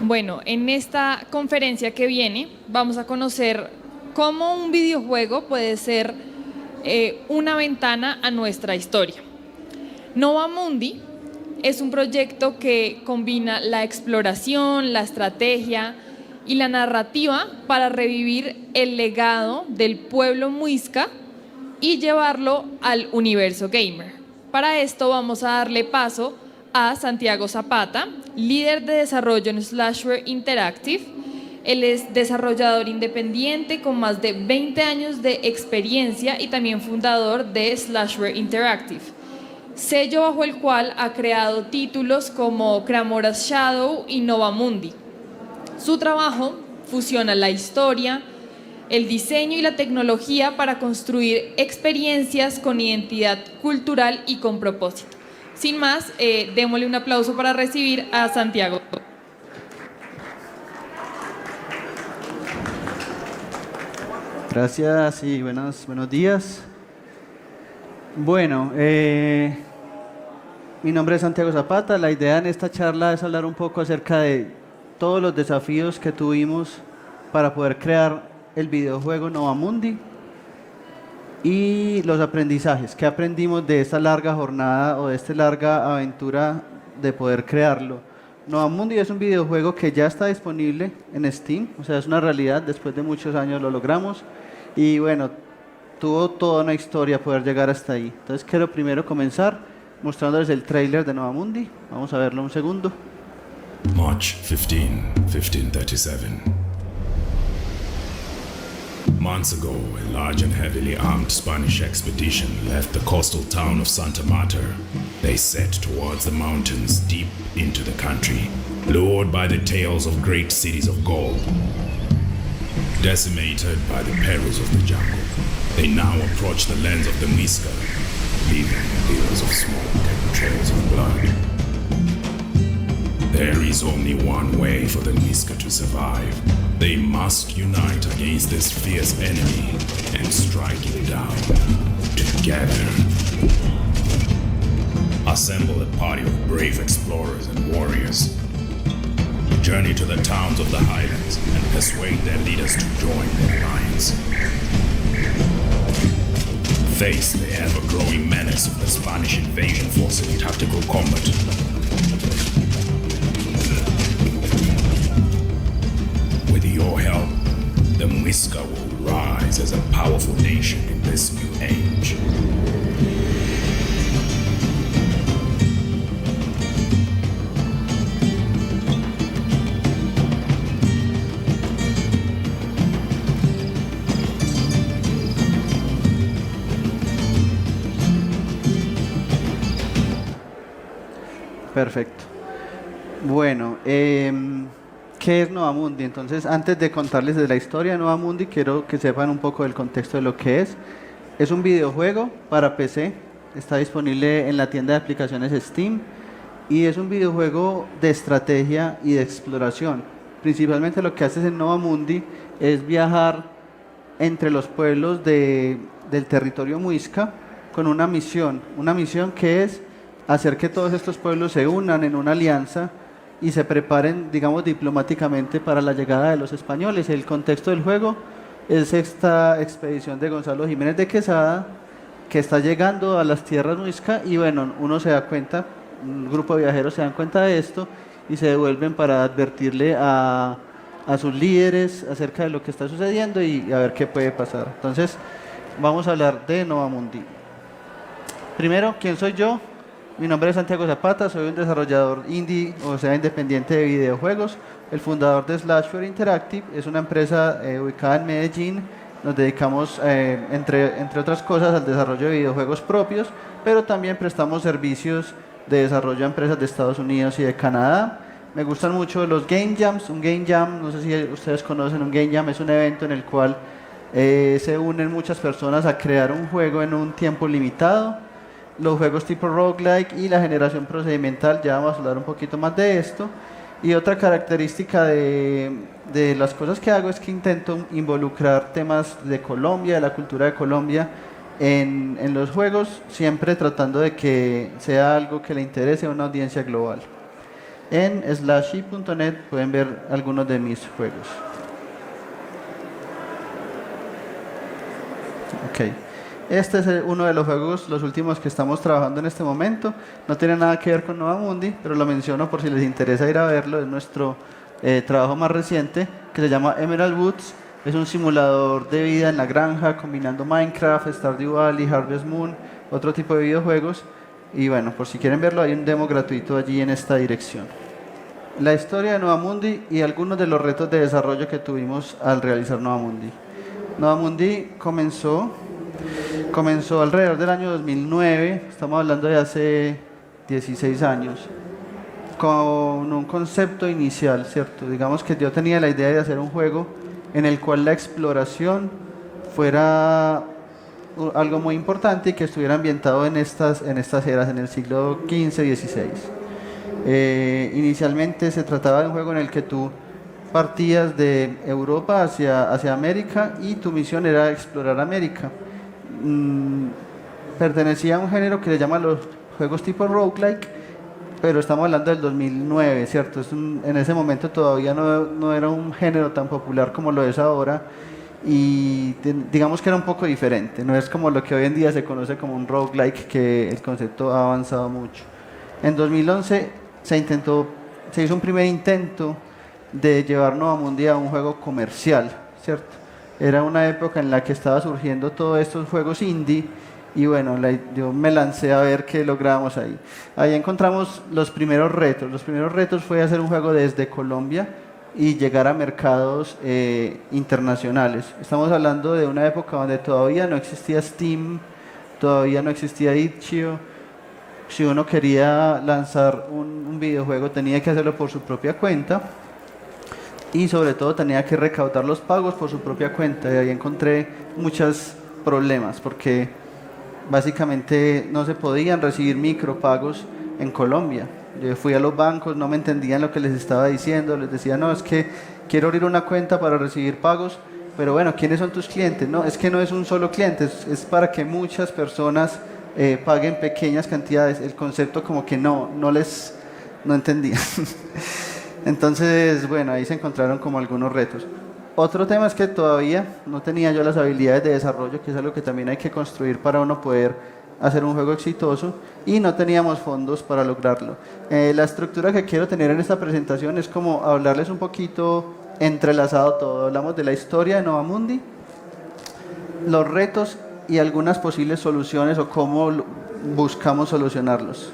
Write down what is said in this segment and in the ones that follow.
Bueno, en esta conferencia que viene vamos a conocer cómo un videojuego puede ser una ventana a nuestra historia. Nova Mundi es un proyecto que combina la exploración, la estrategia y la narrativa para revivir el legado del pueblo muisca y llevarlo al universo gamer. Para esto vamos a darle paso a Santiago Zapata, líder de desarrollo en Slashware Interactive. Él es desarrollador independiente con más de 20 años de experiencia y también fundador de Slashware Interactive, sello bajo el cual ha creado títulos como Cramora's Shadow y Nova Mundi. Su trabajo fusiona la historia, el diseño y la tecnología para construir experiencias con identidad cultural y con propósito. Sin más, démosle un aplauso para recibir a Santiago. Gracias y buenos días. Bueno, mi nombre es Santiago Zapata. La idea en esta charla es hablar un poco acerca de todos los desafíos que tuvimos para poder crear el videojuego Nova Mundi y los aprendizajes que aprendimos de esta larga jornada o de esta larga aventura de poder crearlo. Nova Mundi es un videojuego que ya está disponible en Steam, o sea, es una realidad, después de muchos años lo logramos y bueno, tuvo toda una historia poder llegar hasta ahí. Entonces quiero primero comenzar mostrándoles el tráiler de Nova Mundi. Vamos a verlo un segundo. March 15, 1537. Months ago, a large and heavily armed Spanish expedition left the coastal town of Santa Marta. They set towards the mountains deep into the country, lured by the tales of great cities of gold. Decimated by the perils of the jungle, they now approach the lands of the Muisca, leaving billows of smoke and trails of blood. There is only one way for the Muisca to survive. They must unite against this fierce enemy and strike it down together. Assemble a party of brave explorers and warriors. Journey to the towns of the highlands and persuade their leaders to join their alliance. Face the ever-growing menace of the Spanish invasion force in tactical combat. With your help, the Muisca will rise as a powerful nation in this new age. Perfecto. Bueno, ¿qué es Nova Mundi? Entonces, antes de contarles de la historia de Nova Mundi, quiero que sepan un poco del contexto de lo que es. Es un videojuego para PC, está disponible en la tienda de aplicaciones Steam y es un videojuego de estrategia y de exploración. Principalmente lo que haces en Nova Mundi es viajar entre los pueblos del territorio muisca con una misión que es hacer que todos estos pueblos se unan en una alianza y se preparen, digamos, diplomáticamente para la llegada de los españoles. El contexto del juego es esta expedición de Gonzalo Jiménez de Quesada que está llegando a las tierras muisca y bueno, uno se da cuenta, un grupo de viajeros se dan cuenta de esto y se devuelven para advertirle a sus líderes acerca de lo que está sucediendo y a ver qué puede pasar. Entonces, vamos a hablar de Nova Mundi. Primero, ¿quién soy yo? Mi nombre es Santiago Zapata, soy un desarrollador indie, o sea, independiente de videojuegos, el fundador de Slashware Interactive, es una empresa ubicada en Medellín, nos dedicamos, entre otras cosas, al desarrollo de videojuegos propios, pero también prestamos servicios de desarrollo a empresas de Estados Unidos y de Canadá. Me gustan mucho los Game Jams. Un Game Jam, no sé si ustedes conocen, un Game Jam es un evento en el cual se unen muchas personas a crear un juego en un tiempo limitado. Los juegos tipo roguelike y la generación procedimental, ya vamos a hablar un poquito más de esto. Y otra característica de las cosas que hago es que intento involucrar temas de Colombia, de la cultura de Colombia en los juegos, siempre tratando de que sea algo que le interese a una audiencia global. En slashy.net pueden ver algunos de mis juegos. Ok. Este es uno de los juegos, los últimos que estamos trabajando en este momento. No tiene nada que ver con Nova Mundi, pero lo menciono por si les interesa ir a verlo. Es nuestro trabajo más reciente, que se llama Emerald Woods. Es un simulador de vida en la granja, combinando Minecraft, Stardew Valley, Harvest Moon, otro tipo de videojuegos. Y bueno, por si quieren verlo, hay un demo gratuito allí en esta dirección. La historia de Nova Mundi y algunos de los retos de desarrollo que tuvimos al realizar Nova Mundi. Nova Mundi comenzó alrededor del año 2009, estamos hablando de hace 16 años, con un concepto inicial, ¿cierto? Digamos que yo tenía la idea de hacer un juego en el cual la exploración fuera algo muy importante y que estuviera ambientado en estas eras, en el siglo XV-XVI. Inicialmente se trataba de un juego en el que tú partías de Europa hacia América y tu misión era explorar América. Pertenecía a un género que se llama los juegos tipo roguelike, pero estamos hablando del 2009, ¿cierto? En ese momento todavía no era un género tan popular como lo es ahora y digamos que era un poco diferente, no es como lo que hoy en día se conoce como un roguelike, que el concepto ha avanzado mucho. En 2011 se hizo un primer intento de llevar Nova Mundi a un juego comercial, ¿cierto? Era una época en la que estaba surgiendo todos estos juegos indie y bueno, yo me lancé a ver qué lográbamos ahí. Ahí encontramos los primeros retos. Los primeros retos fue hacer un juego desde Colombia y llegar a mercados internacionales. Estamos hablando de una época donde todavía no existía Steam, todavía no existía itch.io. Si uno quería lanzar un videojuego tenía que hacerlo por su propia cuenta y sobre todo tenía que recaudar los pagos por su propia cuenta, y ahí encontré muchos problemas porque básicamente no se podían recibir micropagos en Colombia. Yo fui a los bancos, no me entendían lo que les estaba diciendo, les decía, no, es que quiero abrir una cuenta para recibir pagos, pero bueno, ¿quiénes son tus clientes? No, es que no es un solo cliente, es para que muchas personas paguen pequeñas cantidades. El concepto como que no entendían. Entonces, bueno, ahí se encontraron como algunos retos. Otro tema es que todavía no tenía yo las habilidades de desarrollo, que es algo que también hay que construir para uno poder hacer un juego exitoso, y no teníamos fondos para lograrlo. La estructura que quiero tener en esta presentación es como hablarles un poquito entrelazado todo. Hablamos de la historia de Nova Mundi, los retos y algunas posibles soluciones o cómo buscamos solucionarlos.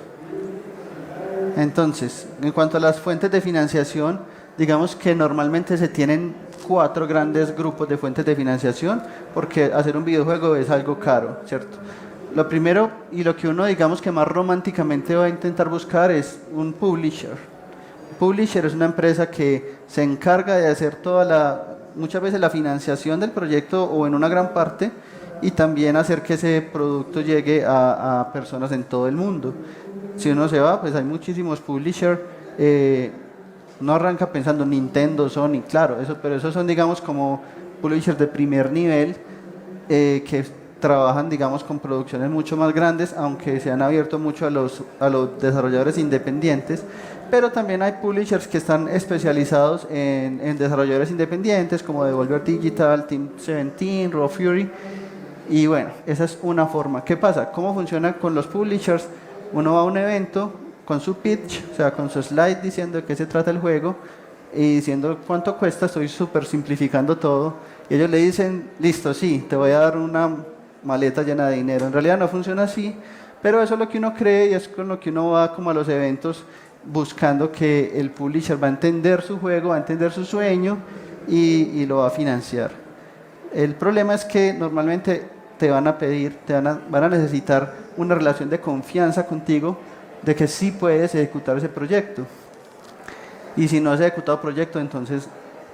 Entonces, en cuanto a las fuentes de financiación, digamos que normalmente se tienen 4 grandes grupos de fuentes de financiación, porque hacer un videojuego es algo caro, ¿cierto? Lo primero y lo que uno digamos que más románticamente va a intentar buscar es un publisher. Publisher es una empresa que se encarga de hacer muchas veces la financiación del proyecto o en una gran parte, y también hacer que ese producto llegue a personas en todo el mundo. Si uno se va, pues hay muchísimos publishers. No arranca pensando Nintendo, Sony, claro, pero esos son digamos como publishers de primer nivel que trabajan digamos con producciones mucho más grandes, aunque se han abierto mucho a los desarrolladores independientes, pero también hay publishers que están especializados en desarrolladores independientes como Devolver Digital, Team 17, Raw Fury. Y bueno, esa es una forma. ¿Qué pasa? ¿Cómo funciona con los publishers? Uno va a un evento con su pitch, o sea, con su slide diciendo de qué se trata el juego y diciendo cuánto cuesta. Estoy súper simplificando todo. Y ellos le dicen, listo, sí, te voy a dar una maleta llena de dinero. En realidad no funciona así, pero eso es lo que uno cree y es con lo que uno va como a los eventos, buscando que el publisher va a entender su juego, va a entender su sueño y lo va a financiar. El problema es que normalmente te van a pedir, van a necesitar una relación de confianza contigo de que sí puedes ejecutar ese proyecto. Y si no has ejecutado proyecto, entonces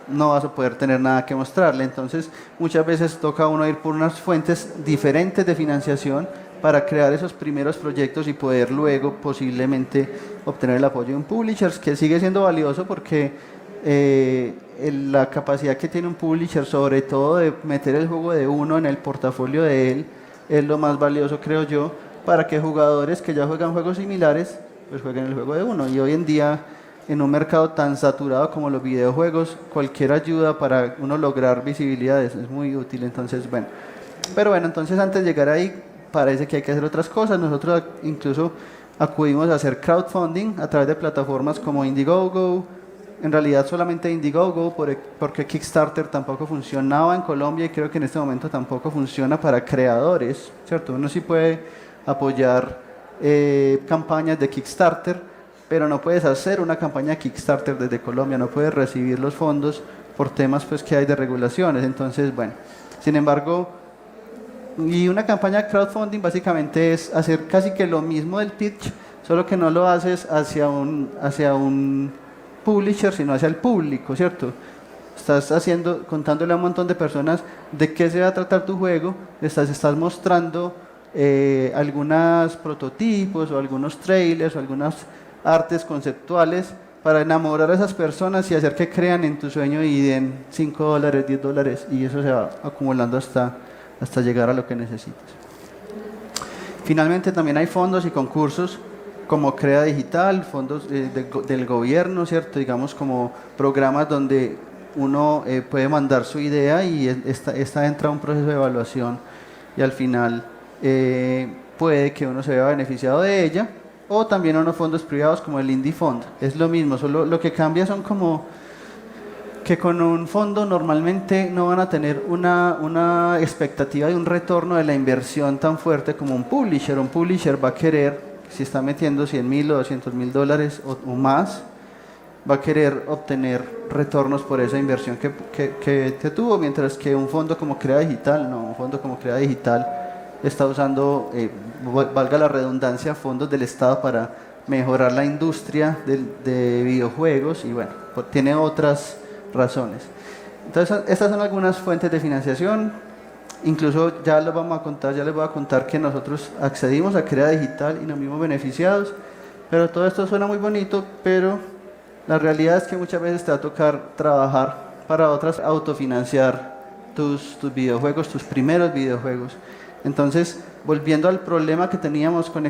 no vas a poder tener nada que mostrarle. Entonces muchas veces toca a uno ir por unas fuentes diferentes de financiación para crear esos primeros proyectos y poder luego posiblemente obtener el apoyo de un publisher, que sigue siendo valioso porque la capacidad que tiene un publisher, sobre todo de meter el juego de uno en el portafolio de él, es lo más valioso, creo yo, para que jugadores que ya juegan juegos similares pues jueguen el juego de uno. Y hoy en día en un mercado tan saturado como los videojuegos, cualquier ayuda para uno lograr visibilidades es muy útil. Entonces, bueno. Pero bueno, entonces antes de llegar ahí, parece que hay que hacer otras cosas. Nosotros incluso acudimos a hacer crowdfunding a través de plataformas como Indiegogo. En realidad solamente Indiegogo, porque Kickstarter tampoco funcionaba en Colombia y creo que en este momento tampoco funciona para creadores, ¿cierto? Uno sí puede apoyar campañas de Kickstarter, pero no puedes hacer una campaña Kickstarter desde Colombia, no puedes recibir los fondos por temas pues, que hay de regulaciones. Entonces, bueno, sin embargo, y una campaña de crowdfunding básicamente es hacer casi que lo mismo del pitch, solo que no lo haces hacia un publisher, sino hacia el público, ¿cierto? Estás contándole a un montón de personas de qué se va a tratar tu juego, estás mostrando algunos prototipos o algunos trailers o algunas artes conceptuales para enamorar a esas personas y hacer que crean en tu sueño y den $5, $10 y eso se va acumulando hasta llegar a lo que necesitas. Finalmente también hay fondos y concursos como Crea Digital, fondos del gobierno, ¿cierto? Digamos como programas donde uno puede mandar su idea y esta entra a un proceso de evaluación y al final puede que uno se vea beneficiado de ella, o también unos fondos privados como el Indie Fund. Es lo mismo, solo lo que cambia son como que con un fondo normalmente no van a tener una expectativa de un retorno de la inversión tan fuerte como un publisher. Un publisher va a querer, si está metiendo $100,000 o $200,000 o más, va a querer obtener retornos por esa inversión que te tuvo, mientras que un fondo como Crea Digital, no, un fondo como Crea Digital está usando, valga la redundancia, fondos del Estado para mejorar la industria de videojuegos y bueno, tiene otras razones. Entonces, estas son algunas fuentes de financiación. Incluso ya les voy a contar que nosotros accedimos a Crea Digital y nos vimos beneficiados, pero todo esto suena muy bonito, pero la realidad es que muchas veces te va a tocar trabajar para otras, autofinanciar tus videojuegos, tus primeros videojuegos. Entonces, volviendo al problema que teníamos con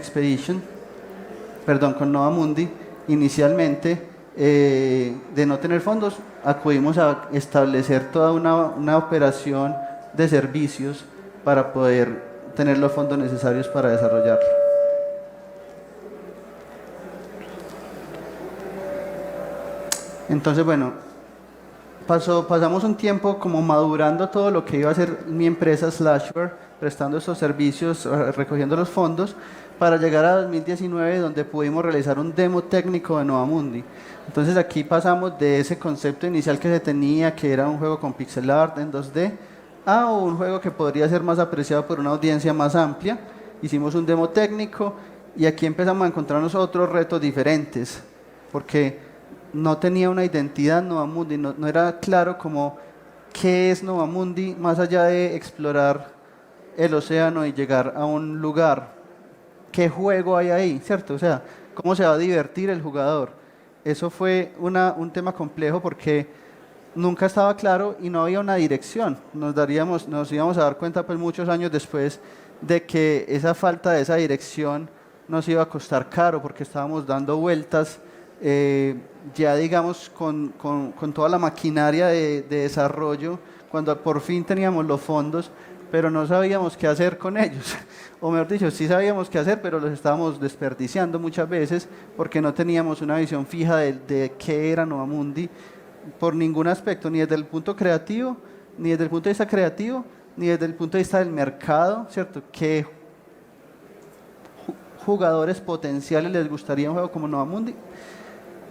con Nova Mundi, inicialmente, de no tener fondos, acudimos a establecer toda una operación de servicios para poder tener los fondos necesarios para desarrollarlo. Entonces, bueno, pasamos un tiempo como madurando todo lo que iba a ser mi empresa Slashware, prestando estos servicios, recogiendo los fondos, para llegar a 2019, donde pudimos realizar un demo técnico de Nova Mundi. Entonces aquí pasamos de ese concepto inicial que se tenía, que era un juego con pixel art en 2D, a un juego que podría ser más apreciado por una audiencia más amplia. Hicimos un demo técnico y aquí empezamos a encontrarnos otros retos diferentes, porque no tenía una identidad Nova Mundi, no era claro como qué es Nova Mundi, más allá de explorar el océano y llegar a un lugar. ¿Qué juego hay ahí? ¿Cierto? O sea, ¿cómo se va a divertir el jugador? Eso fue un tema complejo porque nunca estaba claro y no había una dirección. Nos íbamos a dar cuenta pues muchos años después de que esa falta de esa dirección nos iba a costar caro porque estábamos dando vueltas ya digamos con toda la maquinaria de desarrollo cuando por fin teníamos los fondos, pero no sabíamos qué hacer con ellos. O mejor dicho, sí sabíamos qué hacer, pero los estábamos desperdiciando muchas veces porque no teníamos una visión fija de qué era Nova Mundi por ningún aspecto, ni desde el punto creativo, ni desde el punto de vista creativo, ni desde el punto de vista del mercado, ¿cierto? ¿Qué jugadores potenciales les gustaría un juego como Nova Mundi?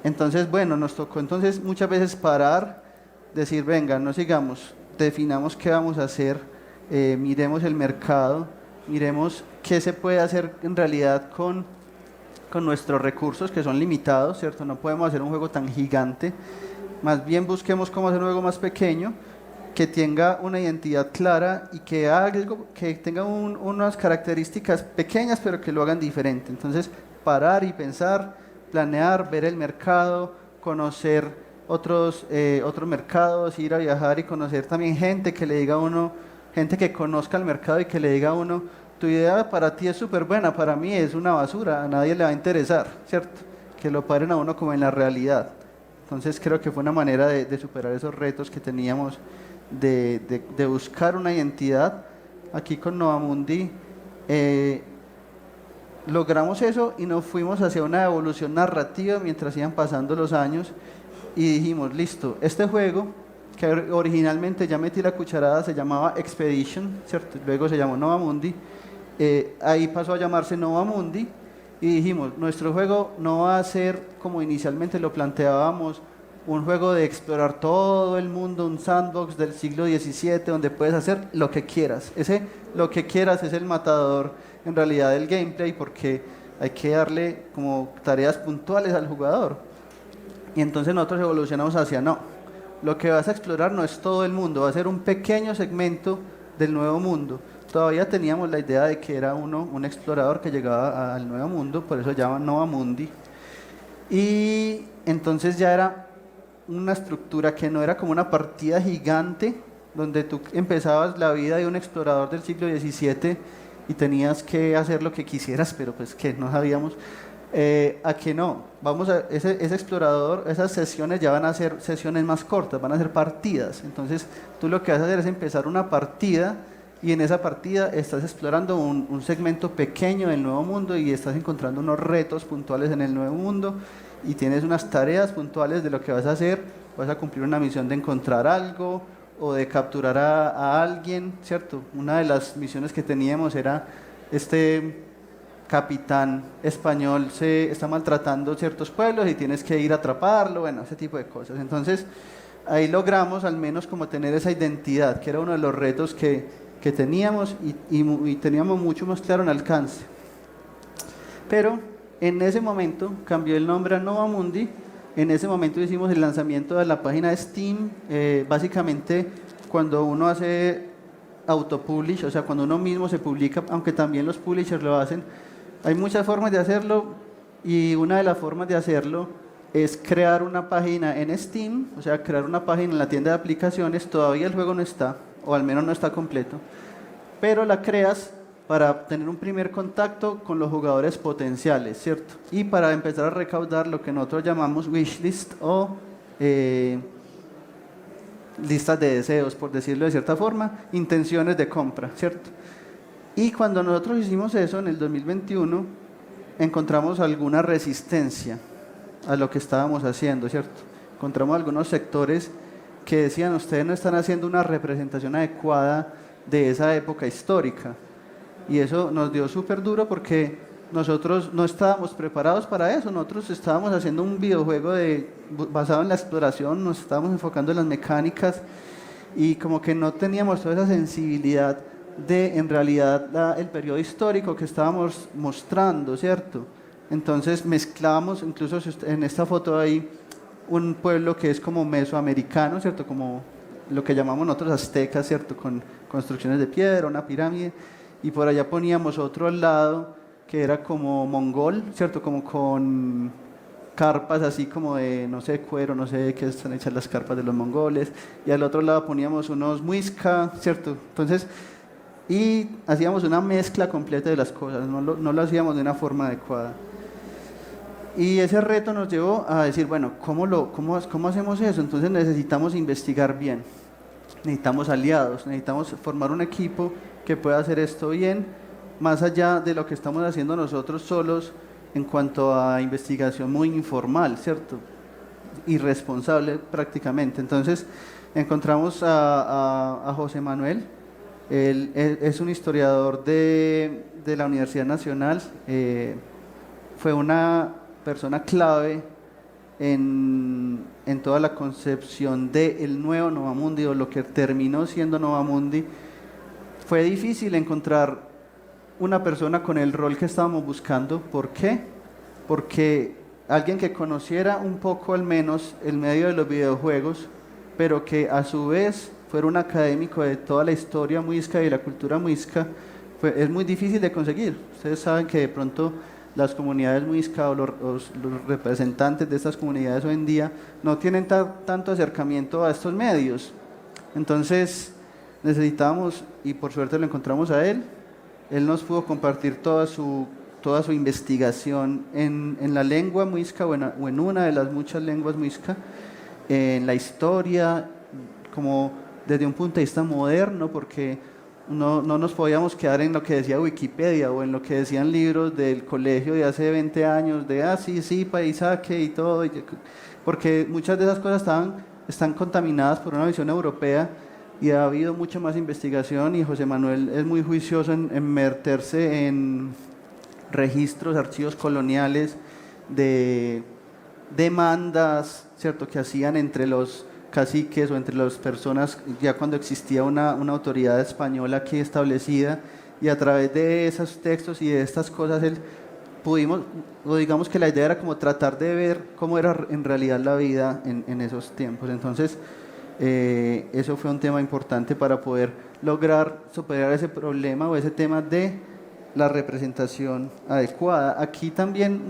Entonces, bueno, nos tocó entonces muchas veces parar, decir, venga, no sigamos, definamos qué vamos a hacer, miremos el mercado, miremos qué se puede hacer en realidad con nuestros recursos que son limitados, ¿cierto? No podemos hacer un juego tan gigante, más bien busquemos cómo hacer un juego más pequeño, que tenga una identidad clara y que tenga unas características pequeñas pero que lo hagan diferente. Entonces, parar y pensar, planear, ver el mercado, conocer otros mercados, ir a viajar y conocer también gente que le diga a uno, gente que conozca el mercado y que le diga a uno, tu idea para ti es súper buena, para mí es una basura, a nadie le va a interesar, ¿cierto? que lo paren a uno como en la realidad. Entonces creo que fue una manera de superar esos retos que teníamos de buscar una identidad. Aquí con Novamundi logramos eso y nos fuimos hacia una evolución narrativa mientras iban pasando los años y dijimos, listo, este juego que originalmente ya metí la cucharada se llamaba Expedition, ¿cierto? Luego se llamó Novamundi, ahí pasó a llamarse Novamundi y dijimos, nuestro juego no va a ser como inicialmente lo planteábamos, un juego de explorar todo el mundo, un sandbox del siglo XVII donde puedes hacer lo que quieras. Ese lo que quieras es el matador en realidad del gameplay porque hay que darle como tareas puntuales al jugador. Y entonces nosotros evolucionamos hacia no. Lo que vas a explorar no es todo el mundo, va a ser un pequeño segmento del nuevo mundo. Todavía teníamos la idea de que era un explorador que llegaba al nuevo mundo, por eso llaman Novamundi. Y entonces ya era una estructura que no era como una partida gigante donde tú empezabas la vida de un explorador del siglo XVII y tenías que hacer lo que quisieras, pero pues que no sabíamos, a que no, ese explorador, esas sesiones ya van a ser sesiones más cortas, van a ser partidas, entonces tú lo que vas a hacer es empezar una partida y en esa partida estás explorando un segmento pequeño del nuevo mundo y estás encontrando unos retos puntuales en el nuevo mundo y tienes unas tareas puntuales de lo que vas a hacer, vas a cumplir una misión de encontrar algo o de capturar a alguien, ¿cierto? Una de las misiones que teníamos era este capitán español está maltratando ciertos pueblos y tienes que ir a atraparlo, bueno, ese tipo de cosas. Entonces, ahí logramos al menos como tener esa identidad, que era uno de los retos que teníamos y teníamos mucho más claro en alcance. Pero en ese momento cambió el nombre a Novamundi. En ese momento hicimos el lanzamiento de la página de Steam. Básicamente, cuando uno hace autopublish, o sea, cuando uno mismo se publica, aunque también los publishers lo hacen, hay muchas formas de hacerlo y una de las formas de hacerlo es crear una página en Steam, o sea, crear una página en la tienda de aplicaciones. Todavía el juego no está, o al menos no está completo, pero la creas para tener un primer contacto con los jugadores potenciales, ¿cierto? Y para empezar a recaudar lo que nosotros llamamos wishlist o listas de deseos, por decirlo de cierta forma, intenciones de compra, ¿cierto? Y cuando nosotros hicimos eso en el 2021, encontramos alguna resistencia a lo que estábamos haciendo, ¿cierto? Encontramos algunos sectores que decían, ustedes no están haciendo una representación adecuada de esa época histórica. Y eso nos dio súper duro porque nosotros no estábamos preparados para eso. Nosotros estábamos haciendo un videojuego basado en la exploración, nos estábamos enfocando en las mecánicas y como que no teníamos toda esa sensibilidad de, en realidad, el periodo histórico que estábamos mostrando, ¿cierto? Entonces mezclábamos, incluso en esta foto hay un pueblo que es como mesoamericano, ¿cierto? Como lo que llamamos nosotros aztecas, ¿cierto? Con construcciones de piedra, una pirámide. Y por allá poníamos otro al lado que era como mongol, ¿cierto? Como con carpas así como de, no sé, cuero, no sé de qué están hechas las carpas de los mongoles. Y al otro lado poníamos unos muisca, ¿cierto? Entonces, y hacíamos una mezcla completa de las cosas, no lo hacíamos de una forma adecuada. Y ese reto nos llevó a decir, bueno, ¿cómo hacemos eso? Entonces necesitamos investigar bien, necesitamos aliados, necesitamos formar un equipo que pueda hacer esto bien, más allá de lo que estamos haciendo nosotros solos en cuanto a investigación muy informal, ¿cierto? Irresponsable prácticamente. Entonces encontramos a José Manuel, él es un historiador de la Universidad Nacional, fue una persona clave en toda la concepción del nuevo Novamundi o lo que terminó siendo Novamundi. Fue difícil encontrar una persona con el rol que estábamos buscando. ¿Por qué? Porque alguien que conociera un poco al menos el medio de los videojuegos, pero que a su vez fuera un académico de toda la historia muisca y la cultura muisca, es muy difícil de conseguir. Ustedes saben que de pronto las comunidades muisca o los representantes de estas comunidades hoy en día no tienen tanto acercamiento a estos medios. Entonces necesitábamos, y por suerte lo encontramos a él nos pudo compartir toda su toda su investigación en la lengua muisca o en una de las muchas lenguas muisca, en la historia, como desde un punto de vista moderno, porque no nos podíamos quedar en lo que decía Wikipedia o en lo que decían libros del colegio de hace 20 años, de sí, paisaje y todo, porque muchas de esas cosas están contaminadas por una visión europea y ha habido mucha más investigación, y José Manuel es muy juicioso en meterse en registros, archivos coloniales de demandas, ¿cierto?, que hacían entre los caciques o entre las personas ya cuando existía una autoridad española aquí establecida, y a través de esos textos y de estas cosas digamos que la idea era como tratar de ver cómo era en realidad la vida en esos tiempos. Entonces eso fue un tema importante para poder lograr superar ese problema o ese tema de la representación adecuada. Aquí también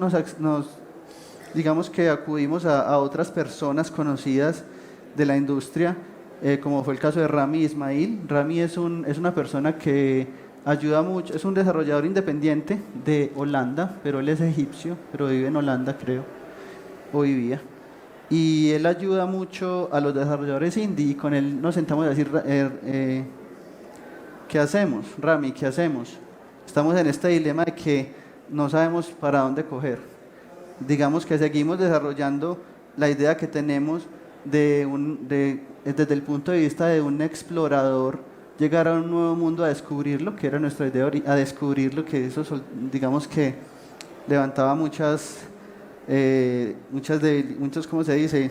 digamos que acudimos a otras personas conocidas de la industria, como fue el caso de Rami Ismail. Rami es una persona que ayuda mucho, es un desarrollador independiente de Holanda, pero él es egipcio, pero vive en Holanda, creo, o vivía. Y él ayuda mucho a los desarrolladores indie, y con él nos sentamos a decir, ¿qué hacemos, Rami? ¿Qué hacemos? Estamos en este dilema de que no sabemos para dónde coger. Digamos que seguimos desarrollando la idea que tenemos desde el punto de vista de un explorador, llegar a un nuevo mundo a descubrirlo, que era nuestra idea, a descubrirlo, que eso digamos que levantaba muchos, ¿cómo se dice?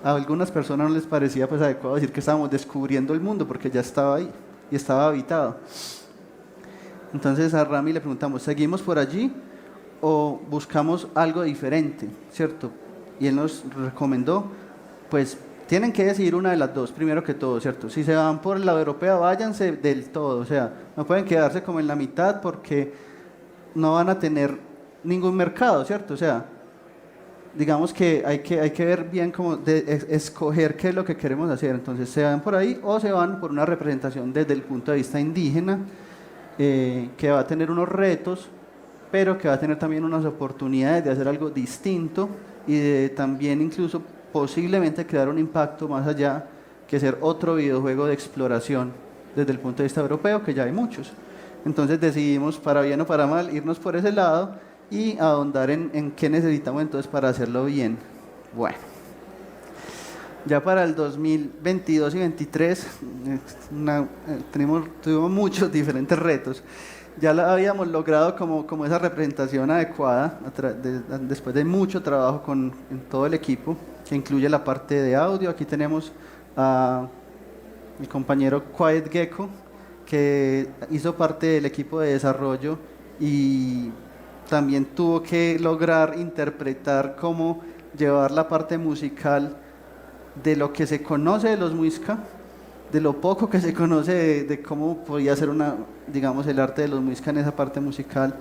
A algunas personas no les parecía pues adecuado decir que estábamos descubriendo el mundo, porque ya estaba ahí y estaba habitado. Entonces a Rami le preguntamos, ¿seguimos por allí o buscamos algo diferente, ¿cierto? Y él nos recomendó, pues tienen que decidir una de las dos, primero que todo, ¿cierto? Si se van por el lado europeo, váyanse del todo, o sea, no pueden quedarse como en la mitad porque no van a tener ningún mercado, ¿cierto? O sea, digamos que hay que ver bien cómo escoger qué es lo que queremos hacer. Entonces, se van por ahí o se van por una representación desde el punto de vista indígena, que va a tener unos retos, pero que va a tener también unas oportunidades de hacer algo distinto y de también incluso posiblemente crear un impacto más allá que ser otro videojuego de exploración desde el punto de vista europeo, que ya hay muchos. Entonces decidimos, para bien o para mal, irnos por ese lado y ahondar en qué necesitamos entonces para hacerlo bien. Bueno, ya para el 2022 y 2023 tuvimos muchos diferentes retos. Ya habíamos logrado como esa representación adecuada después de mucho trabajo en todo el equipo, que incluye la parte de audio. Aquí tenemos a mi compañero Quiet Gecko, que hizo parte del equipo de desarrollo y también tuvo que lograr interpretar cómo llevar la parte musical de lo que se conoce de los muisca, de lo poco que se conoce de cómo podía ser digamos, el arte de los muisca en esa parte musical,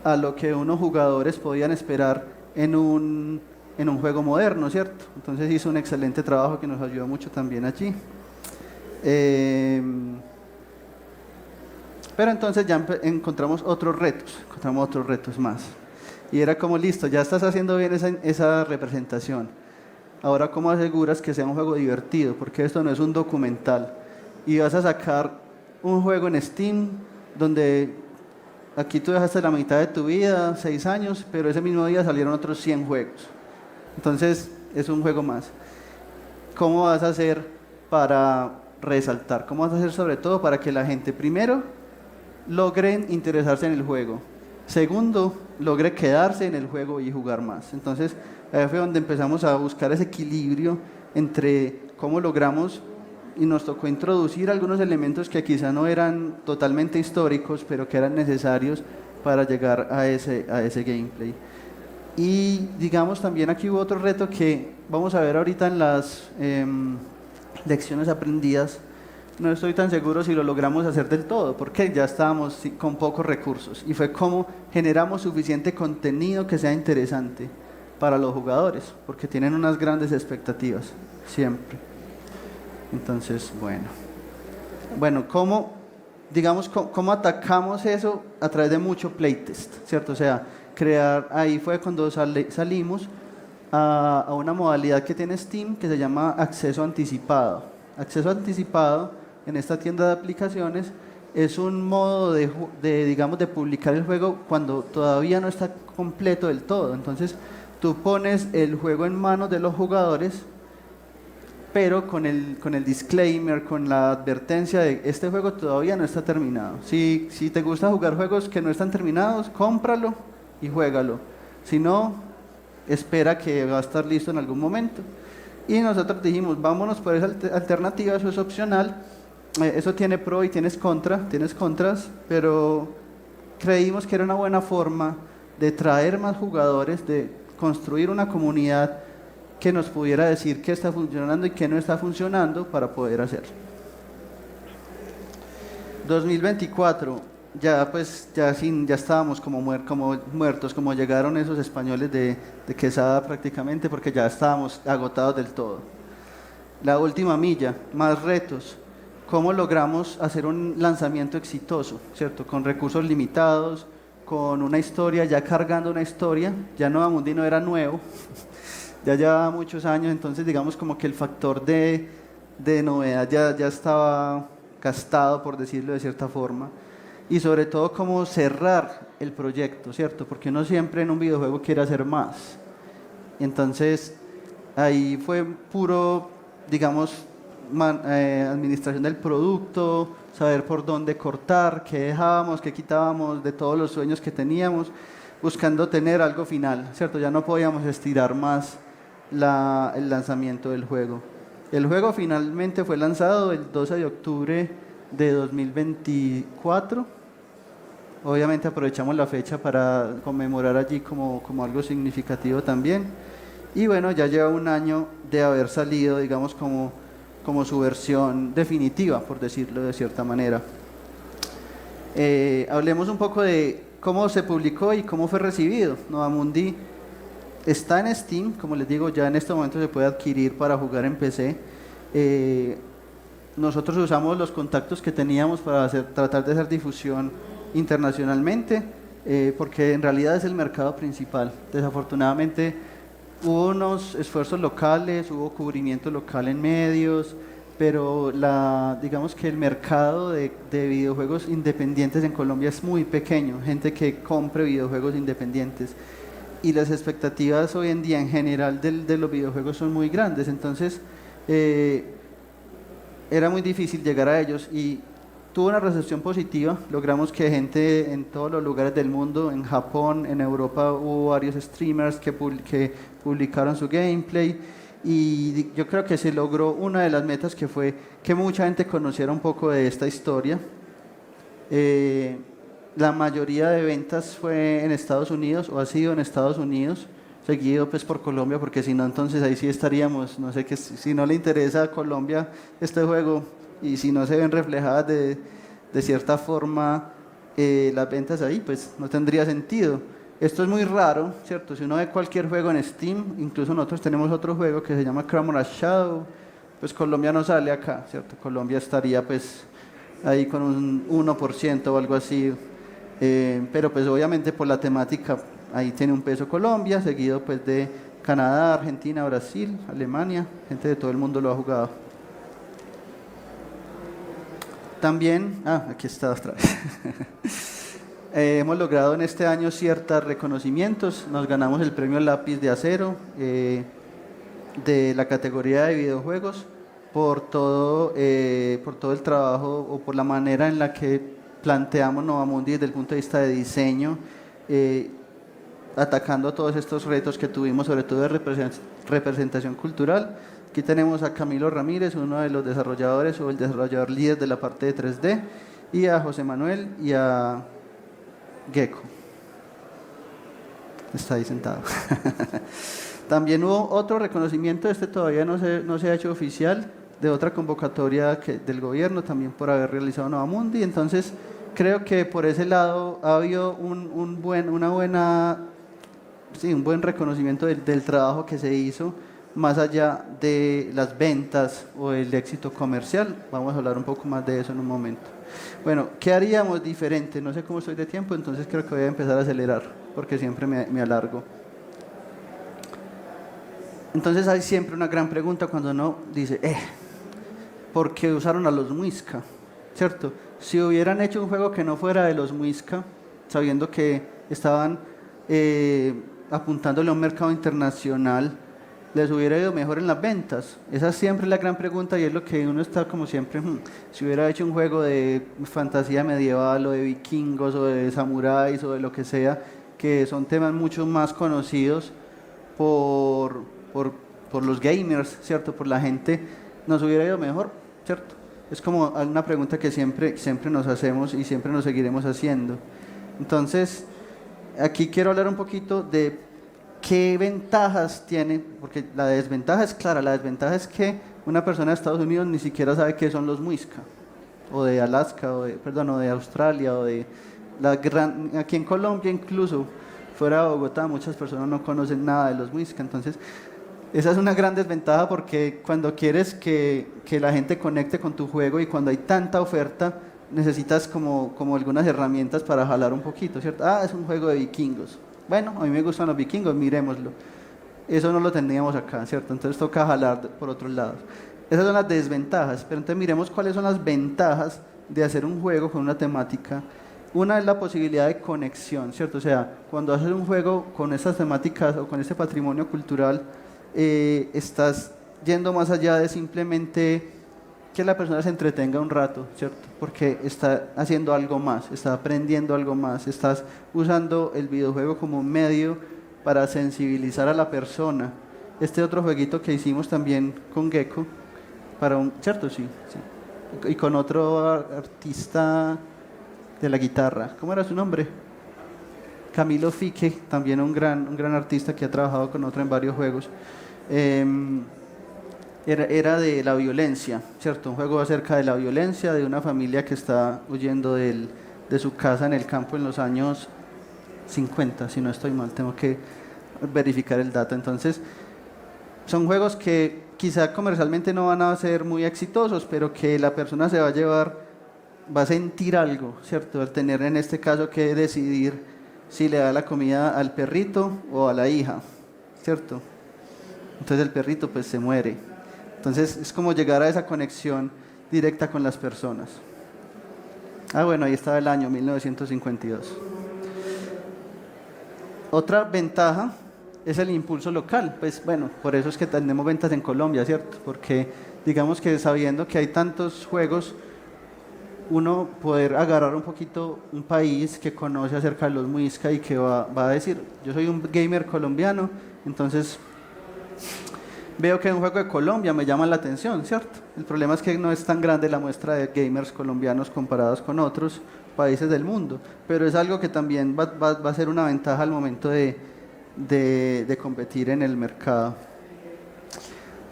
a lo que unos jugadores podían esperar en un juego moderno, ¿cierto? Entonces hizo un excelente trabajo que nos ayudó mucho también allí. Pero entonces ya encontramos otros retos más. Y era como, listo, ya estás haciendo bien esa representación. Ahora, ¿cómo aseguras que sea un juego divertido? Porque esto no es un documental. Y vas a sacar un juego en Steam donde aquí tú dejaste la mitad de tu vida, 6 años, pero ese mismo día salieron otros 100 juegos. Entonces, es un juego más. ¿Cómo vas a hacer para resaltar? ¿Cómo vas a hacer sobre todo para que la gente, primero, logre interesarse en el juego? Segundo, logre quedarse en el juego y jugar más. Entonces, ahí fue donde empezamos a buscar ese equilibrio entre cómo logramos, y nos tocó introducir algunos elementos que quizá no eran totalmente históricos, pero que eran necesarios para llegar a ese gameplay. Y digamos también aquí hubo otro reto que vamos a ver ahorita en las lecciones aprendidas. No estoy tan seguro si lo logramos hacer del todo, porque ya estábamos con pocos recursos, y fue cómo generamos suficiente contenido que sea interesante para los jugadores, porque tienen unas grandes expectativas, siempre. Entonces, bueno, ¿cómo digamos, ¿cómo atacamos eso? A través de mucho playtest, ¿cierto? O sea, ahí fue cuando salimos a una modalidad que tiene Steam que se llama acceso anticipado. Acceso anticipado en esta tienda de aplicaciones es un modo digamos, de publicar el juego cuando todavía no está completo del todo. Entonces, tú pones el juego en manos de los jugadores, pero con el disclaimer, con la advertencia de este juego todavía no está terminado. Si te gusta jugar juegos que no están terminados, cómpralo y juégalo. Si no, espera que va a estar listo en algún momento. Y nosotros dijimos, vámonos por esa alternativa, eso es opcional. Eso tiene pro y tienes contras, pero creímos que era una buena forma de traer más jugadores, de construir una comunidad que nos pudiera decir qué está funcionando y qué no está funcionando para poder hacerlo. 2024, ya estábamos como muertos, como llegaron esos españoles de Quesada prácticamente, porque ya estábamos agotados del todo. La última milla, más retos. ¿Cómo logramos hacer un lanzamiento exitoso, ¿cierto? Con recursos limitados, con una historia, ya cargando una historia, ya Nova Mundi no era nuevo, ya llevaba muchos años, entonces digamos como que el factor de novedad ya estaba gastado, por decirlo de cierta forma, y sobre todo cómo cerrar el proyecto, ¿cierto? Porque uno siempre en un videojuego quiere hacer más. Entonces, ahí fue puro, digamos, administración del producto, saber por dónde cortar, qué dejábamos, qué quitábamos de todos los sueños que teníamos, buscando tener algo final, ¿cierto? Ya no podíamos estirar más el lanzamiento del juego. El juego finalmente fue lanzado el 12 de octubre de 2024. Obviamente aprovechamos la fecha para conmemorar allí como algo significativo también. Y bueno, ya lleva un año de haber salido, digamos, como su versión definitiva, por decirlo de cierta manera. Hablemos un poco de cómo se publicó y cómo fue recibido. Nova Mundi está en Steam, como les digo, ya en este momento se puede adquirir para jugar en PC. Nosotros usamos los contactos que teníamos para tratar de hacer difusión internacionalmente, porque en realidad es el mercado principal. Desafortunadamente hubo unos esfuerzos locales, hubo cubrimiento local en medios, pero digamos que el mercado de videojuegos independientes en Colombia es muy pequeño, gente que compre videojuegos independientes, y las expectativas hoy en día en general de los videojuegos son muy grandes, entonces era muy difícil llegar a ellos, y tuvo una recepción positiva. Logramos que gente en todos los lugares del mundo, en Japón, en Europa, hubo varios streamers que publicaron su gameplay, y yo creo que se logró una de las metas, que fue que mucha gente conociera un poco de esta historia. La mayoría de ventas fue en Estados Unidos, o ha sido en Estados Unidos, seguido pues por Colombia, porque si no, entonces ahí sí estaríamos, no sé, que si no le interesa a Colombia este juego, y si no se ven reflejadas de cierta forma las ventas ahí, pues no tendría sentido. Esto es muy raro, ¿cierto? Si uno ve cualquier juego en Steam, incluso nosotros tenemos otro juego que se llama Cramoras Shadow, pues Colombia no sale acá, ¿cierto? Colombia estaría pues ahí con un 1% o algo así, pero pues obviamente por la temática ahí tiene un peso Colombia, seguido pues de Canadá, Argentina, Brasil, Alemania, gente de todo el mundo lo ha jugado. También, aquí está otra vez. Hemos logrado en este año ciertos reconocimientos. Nos ganamos el premio Lápiz de Acero de la categoría de videojuegos por todo el trabajo, o por la manera en la que planteamos Nova Mundi desde el punto de vista de diseño, atacando todos estos retos que tuvimos, sobre todo de representación cultural. Aquí tenemos a Camilo Ramírez, uno de los desarrolladores, o el desarrollador líder de la parte de 3D, y a José Manuel y a Gecko. Está ahí sentado. También hubo otro reconocimiento, todavía no se ha hecho oficial, de otra convocatoria del gobierno, también por haber realizado Nova Mundi. Entonces creo que por ese lado ha habido un buen reconocimiento del trabajo que se hizo, más allá de las ventas o el éxito comercial. Vamos a hablar un poco más de eso en un momento. Bueno, ¿qué haríamos diferente? No sé cómo estoy de tiempo, entonces creo que voy a empezar a acelerar, porque siempre me alargo. Entonces hay siempre una gran pregunta cuando uno dice, ¿por qué usaron a los Muisca? ¿Cierto? Si hubieran hecho un juego que no fuera de los Muisca, sabiendo que estaban apuntándole a un mercado internacional, les hubiera ido mejor en las ventas. Esa siempre es la gran pregunta y es lo que uno está como siempre, si hubiera hecho un juego de fantasía medieval o de vikingos o de samuráis o de lo que sea, que son temas mucho más conocidos por los gamers, ¿cierto? Por la gente, nos hubiera ido mejor, ¿cierto? Es como una pregunta que siempre nos hacemos y siempre nos seguiremos haciendo. Entonces, aquí quiero hablar un poquito de qué ventajas tiene, porque la desventaja es clara, la desventaja es que una persona de Estados Unidos ni siquiera sabe qué son los Muisca, o de Alaska, o de Australia, o de aquí en Colombia incluso, fuera de Bogotá, muchas personas no conocen nada de los Muisca, entonces esa es una gran desventaja porque cuando quieres que la gente conecte con tu juego y cuando hay tanta oferta, necesitas como algunas herramientas para jalar un poquito, ¿cierto? Es un juego de vikingos. Bueno, a mí me gustan los vikingos, miremoslo. Eso no lo teníamos acá, ¿cierto? Entonces toca jalar por otros lados. Esas son las desventajas, pero entonces miremos cuáles son las ventajas de hacer un juego con una temática. Una es la posibilidad de conexión, ¿cierto? O sea, cuando haces un juego con estas temáticas o con este patrimonio cultural, estás yendo más allá de simplemente que la persona se entretenga un rato, ¿cierto? Porque está haciendo algo más, está aprendiendo algo más, estás usando el videojuego como un medio para sensibilizar a la persona. Este otro jueguito que hicimos también con Gecko, ¿cierto? Sí. Y con otro artista de la guitarra, ¿cómo era su nombre? Camilo Fique, también un gran artista que ha trabajado con otro en varios juegos. Era de la violencia, ¿cierto? Un juego acerca de la violencia de una familia que está huyendo de su casa en el campo en los años 50, si no estoy mal, tengo que verificar el dato. Entonces, son juegos que quizá comercialmente no van a ser muy exitosos, pero que la persona se va a llevar, va a sentir algo, ¿cierto? Al tener en este caso que decidir si le da la comida al perrito o a la hija, ¿cierto? Entonces el perrito pues se muere. Entonces es como llegar a esa conexión directa con las personas. Bueno, ahí estaba el año 1952. Otra ventaja es el impulso local. Pues bueno, por eso es que tenemos ventas en Colombia, ¿cierto? Porque digamos que sabiendo que hay tantos juegos, uno poder agarrar un poquito un país que conoce acerca de los Muisca y que va a decir, yo soy un gamer colombiano, entonces veo que un juego de Colombia me llama la atención, ¿cierto? El problema es que no es tan grande la muestra de gamers colombianos comparados con otros países del mundo, pero es algo que también va a ser una ventaja al momento de competir en el mercado.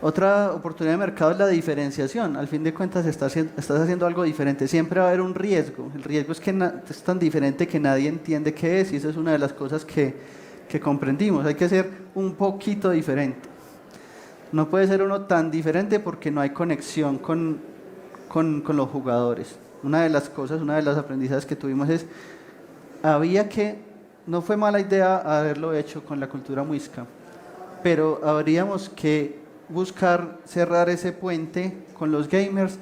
Otra oportunidad de mercado es la diferenciación. Al fin de cuentas estás haciendo algo diferente. Siempre va a haber un riesgo. El riesgo es que es tan diferente que nadie entiende qué es y esa es una de las cosas que comprendimos. Hay que ser un poquito diferente. No puede ser uno tan diferente porque no hay conexión con los jugadores. Una de las aprendizajes que tuvimos es, no fue mala idea haberlo hecho con la cultura muisca, pero habríamos que buscar cerrar ese puente con los gamers,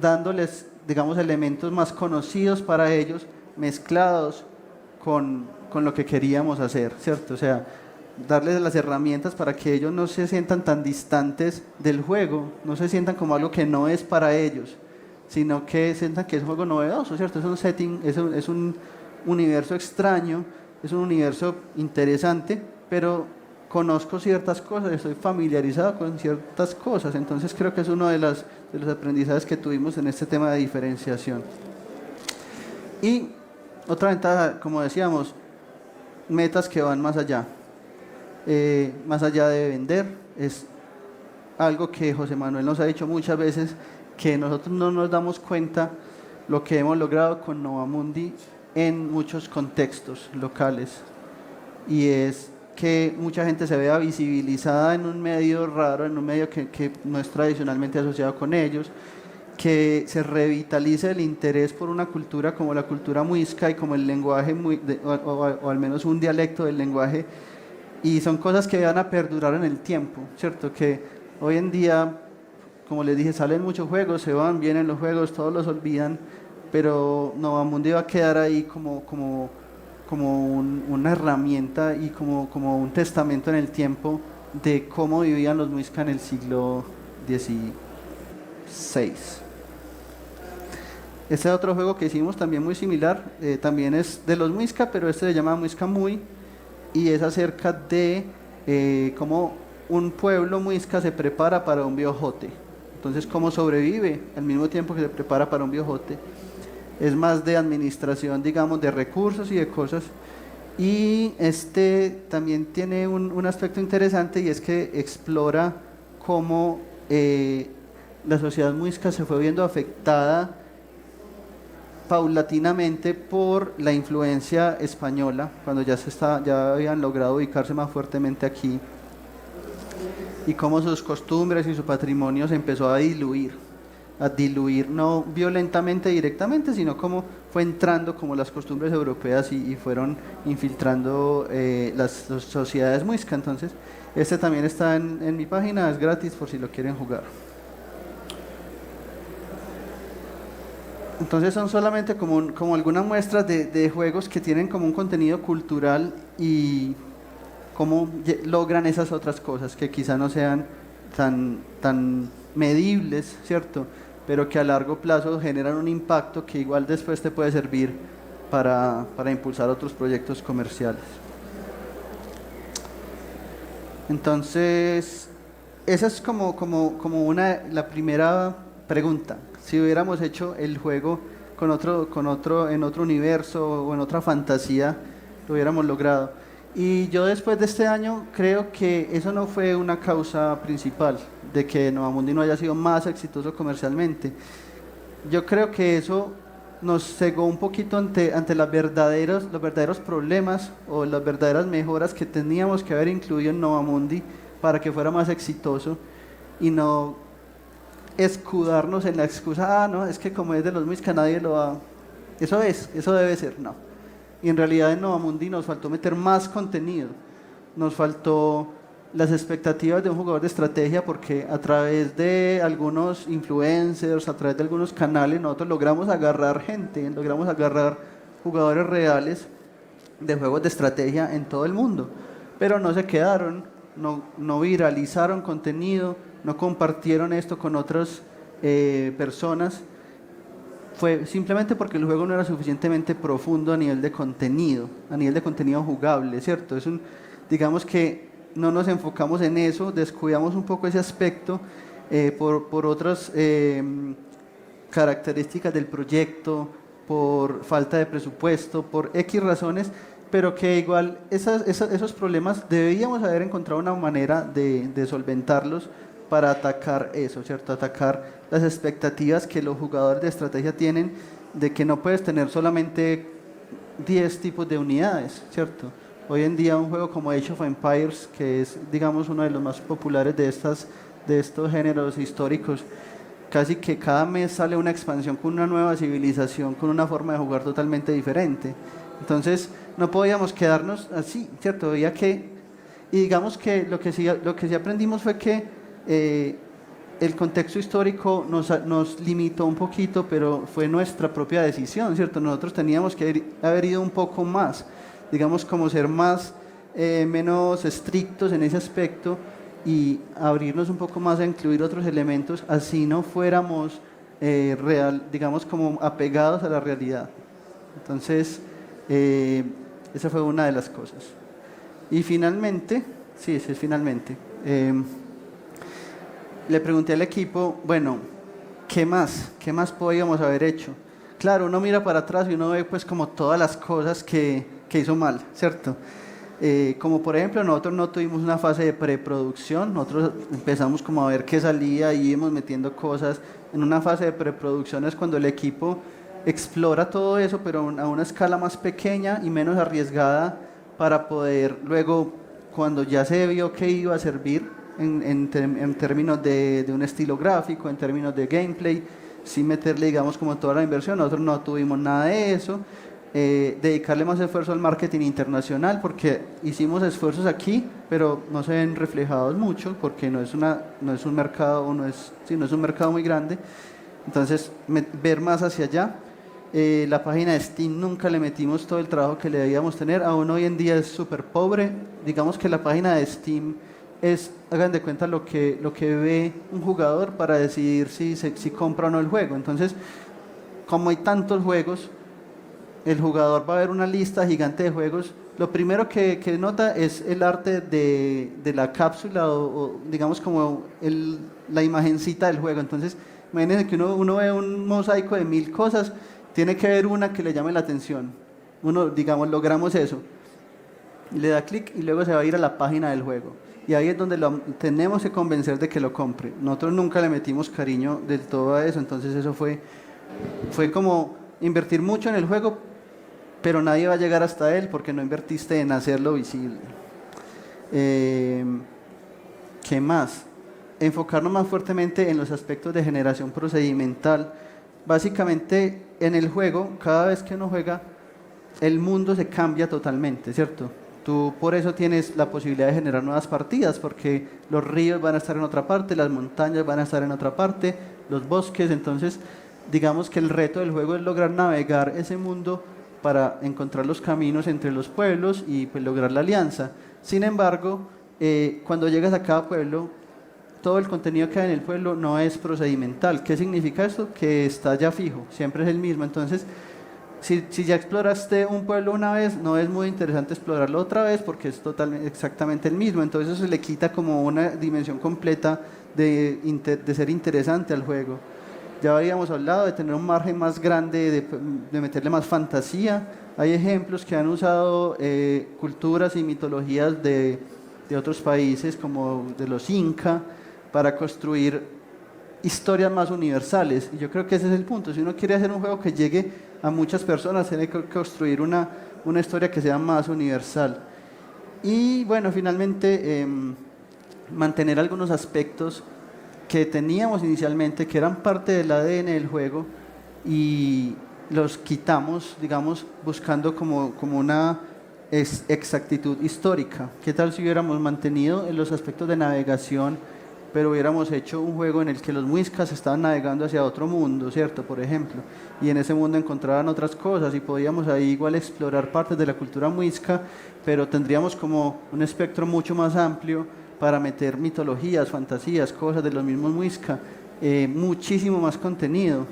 dándoles, digamos, elementos más conocidos para ellos, mezclados con lo que queríamos hacer, ¿cierto? O sea, darles las herramientas para que ellos no se sientan tan distantes del juego, no se sientan como algo que no es para ellos, sino que sientan que es un juego novedoso, ¿cierto? Es un setting, es un universo extraño, es un universo interesante, pero conozco ciertas cosas, estoy familiarizado con ciertas cosas, entonces creo que es uno de los aprendizajes que tuvimos en este tema de diferenciación. Y otra ventaja, como decíamos, metas que van más allá de vender, es algo que José Manuel nos ha dicho muchas veces, que nosotros no nos damos cuenta lo que hemos logrado con Novamundi en muchos contextos locales, y es que mucha gente se vea visibilizada en un medio raro, en un medio que no es tradicionalmente asociado con ellos, que se revitalice el interés por una cultura como la cultura muisca y como el lenguaje, o al menos un dialecto del lenguaje, y son cosas que van a perdurar en el tiempo, ¿cierto? Que hoy en día, como les dije, salen muchos juegos, se van, vienen los juegos, todos los olvidan, pero Novamundi va a quedar ahí como una herramienta y como un testamento en el tiempo de cómo vivían los muiscas en el siglo XVI. Este es otro juego que hicimos también muy similar, también es de los muisca, pero este se llama Muisca Muy, y es acerca de cómo un pueblo muisca se prepara para un biojote. Entonces, cómo sobrevive al mismo tiempo que se prepara para un biojote. Es más de administración, digamos, de recursos y de cosas. Y este también tiene un aspecto interesante, y es que explora cómo la sociedad muisca se fue viendo afectada paulatinamente por la influencia española, cuando ya habían logrado ubicarse más fuertemente aquí, y cómo sus costumbres y su patrimonio se empezó a diluir, no violentamente directamente, sino como fue entrando como las costumbres europeas y fueron infiltrando las sociedades muiscas. Entonces, este también está en mi página, es gratis por si lo quieren jugar. Entonces son solamente como algunas muestras de juegos que tienen como un contenido cultural y cómo logran esas otras cosas que quizá no sean tan medibles, ¿cierto? Pero que a largo plazo generan un impacto que igual después te puede servir para impulsar otros proyectos comerciales. Entonces, esa es como la primera pregunta. Si hubiéramos hecho el juego en otro universo o en otra fantasía, lo hubiéramos logrado. Y yo después de este año creo que eso no fue una causa principal de que Novamundi no haya sido más exitoso comercialmente. Yo creo que eso nos cegó un poquito ante los verdaderos problemas o las verdaderas mejoras que teníamos que haber incluido en Novamundi para que fuera más exitoso, y no escudarnos en la excusa, no, es que como es de los muiscas nadie lo va. Eso debe ser, no. Y en realidad en Novamundi nos faltó meter más contenido, nos faltó las expectativas de un jugador de estrategia, porque a través de algunos influencers, a través de algunos canales, nosotros logramos agarrar jugadores reales de juegos de estrategia en todo el mundo, pero no se quedaron, no viralizaron contenido, no compartieron esto con otras personas. Fue simplemente porque el juego no era suficientemente profundo a nivel de contenido jugable, ¿cierto? Digamos que no nos enfocamos en eso, descuidamos un poco ese aspecto por otras características del proyecto, por falta de presupuesto, por X razones, pero que igual esos problemas debíamos haber encontrado una manera de solventarlos para atacar eso, ¿cierto? Atacar las expectativas que los jugadores de estrategia tienen de que no puedes tener solamente 10 tipos de unidades, ¿cierto? Hoy en día un juego como Age of Empires, que es, digamos, uno de los más populares de estos géneros históricos, casi que cada mes sale una expansión con una nueva civilización, con una forma de jugar totalmente diferente. Entonces, no podíamos quedarnos así, ¿cierto? Había que, y digamos que lo que sí aprendimos fue que el contexto histórico nos limitó un poquito, pero fue nuestra propia decisión, ¿cierto? Nosotros teníamos que haber ido un poco más, digamos, como ser menos estrictos en ese aspecto y abrirnos un poco más a incluir otros elementos, así no fuéramos digamos, como apegados a la realidad. Entonces, esa fue una de las cosas. Y finalmente, le pregunté al equipo, bueno, ¿qué más podíamos haber hecho? Claro, uno mira para atrás y uno ve pues como todas las cosas que hizo mal, ¿cierto? Como por ejemplo, nosotros no tuvimos una fase de preproducción, nosotros empezamos como a ver qué salía y íbamos metiendo cosas. En una fase de preproducción es cuando el equipo explora todo eso, pero a una escala más pequeña y menos arriesgada, para poder luego cuando ya se vio que iba a servir en términos de un estilo gráfico, en términos de gameplay, sin meterle, digamos, como toda la inversión. Nosotros no tuvimos nada de eso. Dedicarle más esfuerzo al marketing internacional, porque hicimos esfuerzos aquí, pero no se ven reflejados mucho, porque no es un mercado, no es un mercado muy grande. Entonces, ver más hacia allá. La página de Steam nunca le metimos todo el trabajo que le debíamos tener, aún hoy en día es súper pobre. Digamos que la página de Steam es, hagan de cuenta lo que ve un jugador para decidir si compra o no el juego. Entonces, como hay tantos juegos, el jugador va a ver una lista gigante de juegos. Lo primero que nota es el arte de la cápsula o digamos como la imagencita del juego. Entonces, imagínense que uno ve un mosaico de 1000 cosas, tiene que ver una que le llame la atención. Digamos, logramos eso. Le da clic y luego se va a ir a la página del juego. Y ahí es donde tenemos que convencer de que lo compre. Nosotros nunca le metimos cariño del todo a eso, entonces eso fue como invertir mucho en el juego, pero nadie va a llegar hasta él porque no invertiste en hacerlo visible. ¿Qué más? Enfocarnos más fuertemente en los aspectos de generación procedimental. Básicamente, en el juego, cada vez que uno juega, el mundo se cambia totalmente, ¿cierto? Tú por eso tienes la posibilidad de generar nuevas partidas, porque los ríos van a estar en otra parte, las montañas van a estar en otra parte, los bosques. Entonces, digamos que el reto del juego es lograr navegar ese mundo para encontrar los caminos entre los pueblos y pues lograr la alianza. Sin embargo, cuando llegas a cada pueblo, todo el contenido que hay en el pueblo no es procedimental. ¿Qué significa esto? Que está ya fijo, siempre es el mismo. Entonces, si ya exploraste un pueblo una vez, no es muy interesante explorarlo otra vez porque es exactamente el mismo. Entonces eso le quita como una dimensión completa de ser interesante al juego. Ya habíamos hablado de tener un margen más grande, de meterle más fantasía. Hay ejemplos que han usado culturas y mitologías de otros países, como de los Inca, para construir historias más universales. Y yo creo que ese es el punto. Si uno quiere hacer un juego que llegue a muchas personas, tiene que construir una historia que sea más universal. Y bueno, finalmente, mantener algunos aspectos que teníamos inicialmente, que eran parte del ADN del juego, y los quitamos, digamos, buscando como una exactitud histórica. ¿Qué tal si hubiéramos mantenido en los aspectos de navegación, pero hubiéramos hecho un juego en el que los muiscas estaban navegando hacia otro mundo, ¿cierto? Por ejemplo, y en ese mundo encontraban otras cosas y podíamos ahí igual explorar partes de la cultura muisca, pero tendríamos como un espectro mucho más amplio para meter mitologías, fantasías, cosas de los mismos muisca, muchísimo más contenido.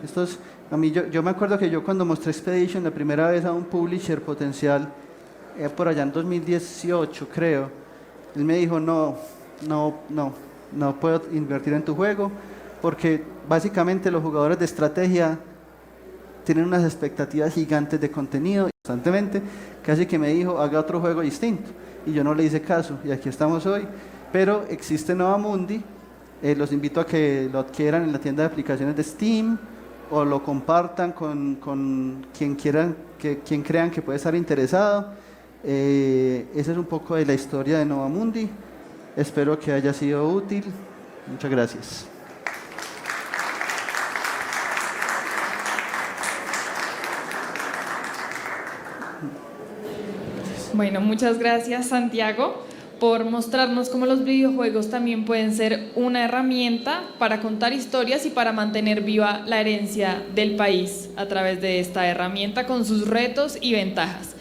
Yo me acuerdo que yo cuando mostré Expedition la primera vez a un publisher potencial, por allá en 2018 creo, él me dijo, no puedo invertir en tu juego, porque básicamente los jugadores de estrategia tienen unas expectativas gigantes de contenido constantemente. Casi que me dijo, haga otro juego distinto, y yo no le hice caso, y aquí estamos hoy. Pero existe Novamundi, los invito a que lo adquieran en la tienda de aplicaciones de Steam, o lo compartan con quien crean que puede estar interesado. Esa es un poco de la historia de Novamundi. Espero que haya sido útil. Muchas gracias. Bueno, muchas gracias, Santiago, por mostrarnos cómo los videojuegos también pueden ser una herramienta para contar historias y para mantener viva la herencia del país a través de esta herramienta con sus retos y ventajas.